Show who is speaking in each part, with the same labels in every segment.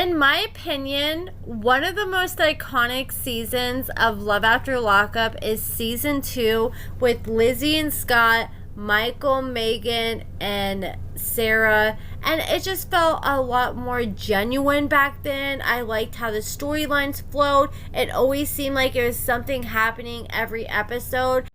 Speaker 1: In my opinion, one of the most iconic seasons of Love After Lockup is season 2 with Lizzie and Scott, Michael, Megan, and Sarah, and it just felt a lot more genuine back then. I liked how the storylines flowed. It always seemed like there was something happening every episode.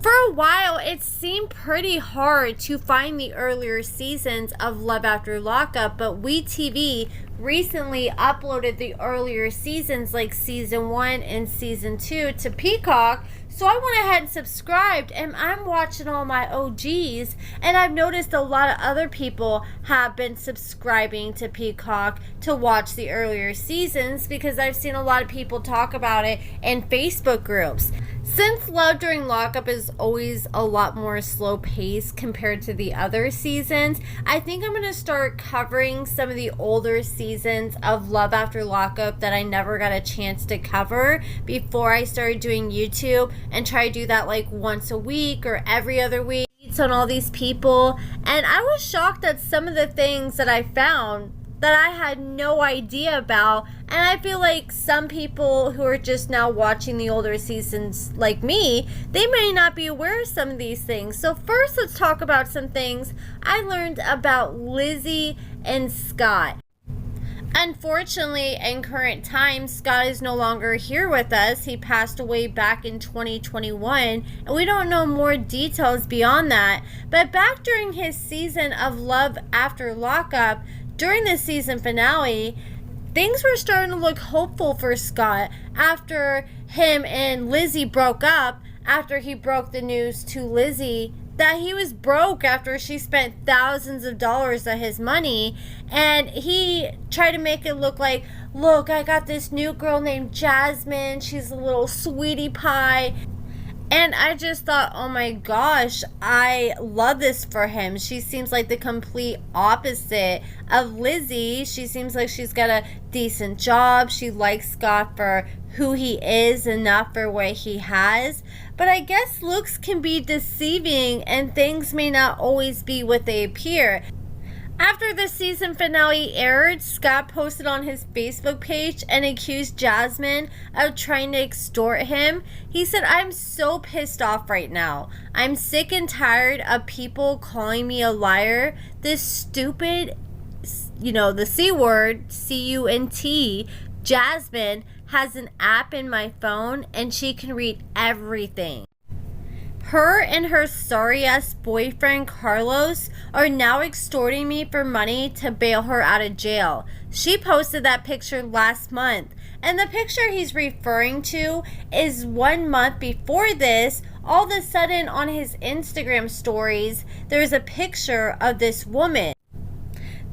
Speaker 1: For a while, it seemed pretty hard to find the earlier seasons of Love After Lockup, but WeTV recently uploaded the earlier seasons like season 1 and season 2 to Peacock. So I went ahead and subscribed, and I'm watching all my OGs, and I've noticed a lot of other people have been subscribing to Peacock to watch the earlier seasons because I've seen a lot of people talk about it in Facebook groups. Since Love During Lockup is always a lot more slow paced compared to the other seasons, I think I'm going to start covering some of the older seasons of Love After Lockup that I never got a chance to cover before I started doing YouTube, and try to do that like once a week or every other week on all these people. And I was shocked at some of the things that I found that I had no idea about, and I feel like some people who are just now watching the older seasons like me, they may not be aware of some of these things. So first, let's talk about some things I learned about Lizzie and Scott. Unfortunately, in current times, Scott is no longer here with us. He passed away back in 2021, and we don't know more details beyond that. But back during his season of Love After Lockup, during the season finale, things were starting to look hopeful for Scott after him and Lizzie broke up, after he broke the news to Lizzie that he was broke after she spent thousands of dollars of his money, and he tried to make it look like, look, I got this new girl named Jasmine, she's a little sweetie pie. And I just thought, oh my gosh, I love this for him. She seems like the complete opposite of Lizzie. She seems like she's got a decent job. She likes Scott for who he is and not for what he has. But I guess looks can be deceiving and things may not always be what they appear. After the season finale aired, Scott posted on his Facebook page and accused Jasmine of trying to extort him. He said, I'm so pissed off right now. I'm sick and tired of people calling me a liar. This stupid, the C word, C-U-N-T, Jasmine has an app in my phone and she can read everything. Her and her sorry-ass boyfriend, Carlos, are now extorting me for money to bail her out of jail. She posted that picture last month. And the picture he's referring to is 1 month before this. All of a sudden, on his Instagram stories, there's a picture of this woman.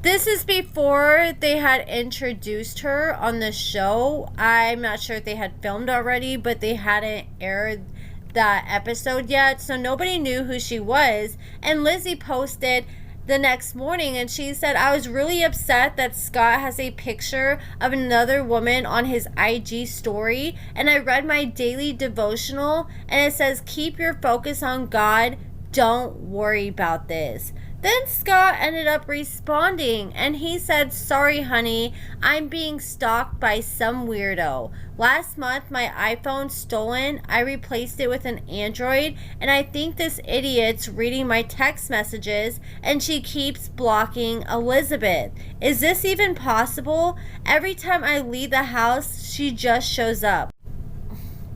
Speaker 1: This is before they had introduced her on the show. I'm not sure if they had filmed already, but they hadn't aired that episode yet, so nobody knew who she was. And Lizzie posted the next morning and she said, I was really upset that Scott has a picture of another woman on his IG story, and I read my daily devotional and it says, keep your focus on God, don't worry about this. Then Scott ended up responding and he said, sorry honey, I'm being stalked by some weirdo. Last month my iPhone stolen, I replaced it with an Android, and I think this idiot's reading my text messages and she keeps blocking Elizabeth. Is this even possible? Every time I leave the house, she just shows up.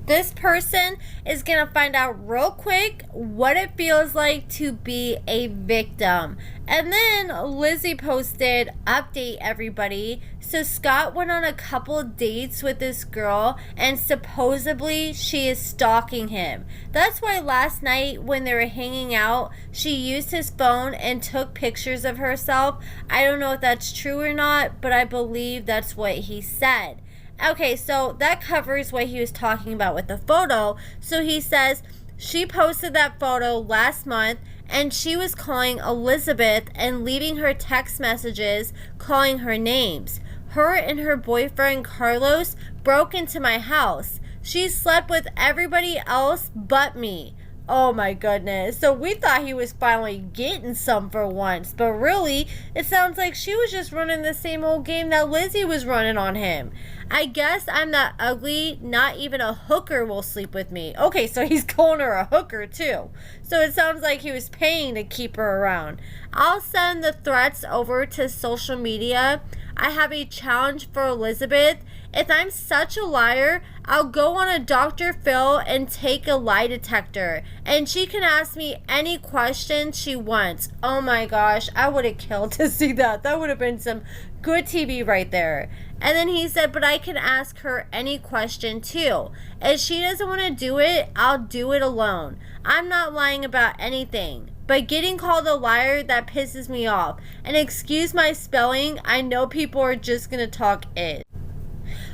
Speaker 1: This person is going to find out real quick what it feels like to be a victim. And then Lizzie posted, update everybody. So Scott went on a couple dates with this girl and supposedly she is stalking him. That's why last night when they were hanging out, she used his phone and took pictures of herself. I don't know if that's true or not, but I believe that's what he said. Okay, so that covers what he was talking about with the photo. So he says she posted that photo last month and she was calling Elizabeth and leaving her text messages calling her names. Her and her boyfriend Carlos broke into my house. She slept with everybody else but me. Oh my goodness. So we thought he was finally getting some for once, but really, it sounds like she was just running the same old game that Lizzie was running on him. I guess I'm that ugly, not even a hooker will sleep with me. Okay, so he's calling her a hooker too. So it sounds like he was paying to keep her around. I'll send the threats over to social media. I have a challenge for Elizabeth. If I'm such a liar, I'll go on a Dr. Phil and take a lie detector, and she can ask me any question she wants. Oh my gosh, I would have killed to see that. That would have been some good TV right there. And then he said, but I can ask her any question too. If she doesn't want to do it, I'll do it alone. I'm not lying about anything. But getting called a liar, that pisses me off. And excuse my spelling, I know people are just going to talk it.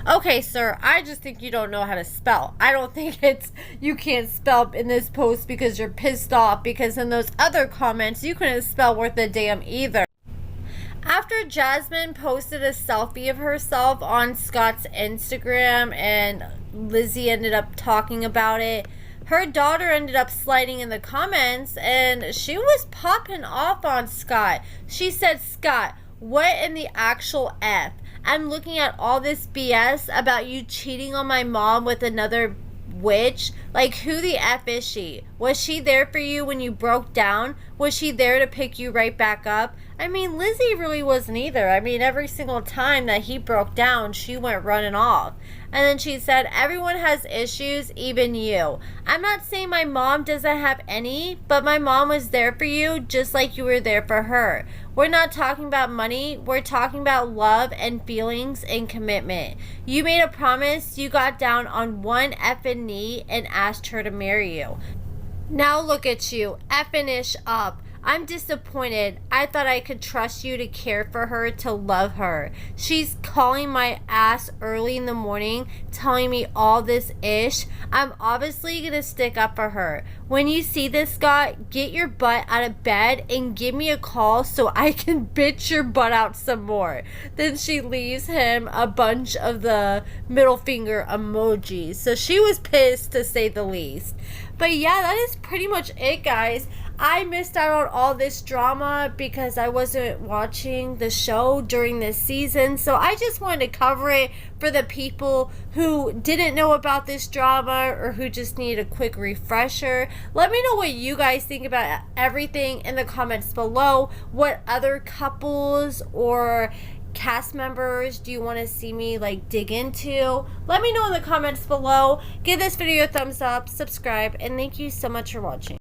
Speaker 1: Okay, sir, I just think you don't know how to spell. I don't think it's you can't spell in this post because you're pissed off, because in those other comments, you couldn't spell worth a damn either. After Jasmine posted a selfie of herself on Scott's Instagram and Lizzie ended up talking about it, her daughter ended up sliding in the comments and she was popping off on Scott. She said, Scott, what in the actual F? I'm looking at all this BS about you cheating on my mom with another witch. Like, who the F is she? Was she there for you when you broke down? Was she there to pick you right back up? I mean, Lizzie really wasn't either. I mean, every single time that he broke down, she went running off. And then she said, everyone has issues, even you. I'm not saying my mom doesn't have any, but my mom was there for you just like you were there for her. We're not talking about money. We're talking about love and feelings and commitment. You made a promise. You got down on one effing knee and asked her to marry you. Now look at you, effing-ish up. I'm disappointed. I thought I could trust you to care for her, to love her. She's calling my ass early in the morning, telling me all this ish. I'm obviously going to stick up for her. When you see this, Scott, get your butt out of bed and give me a call so I can bitch your butt out some more. Then she leaves him a bunch of the middle finger emojis. So she was pissed, to say the least. But yeah, that is pretty much it, guys. I missed out on all this drama because I wasn't watching the show during this season. So I just wanted to cover it for the people who didn't know about this drama or who just need a quick refresher. Let me know what you guys think about everything in the comments below. What other couples or cast members do you want to see me dig into? Let me know in the comments below. Give this video a thumbs up, subscribe, and thank you so much for watching.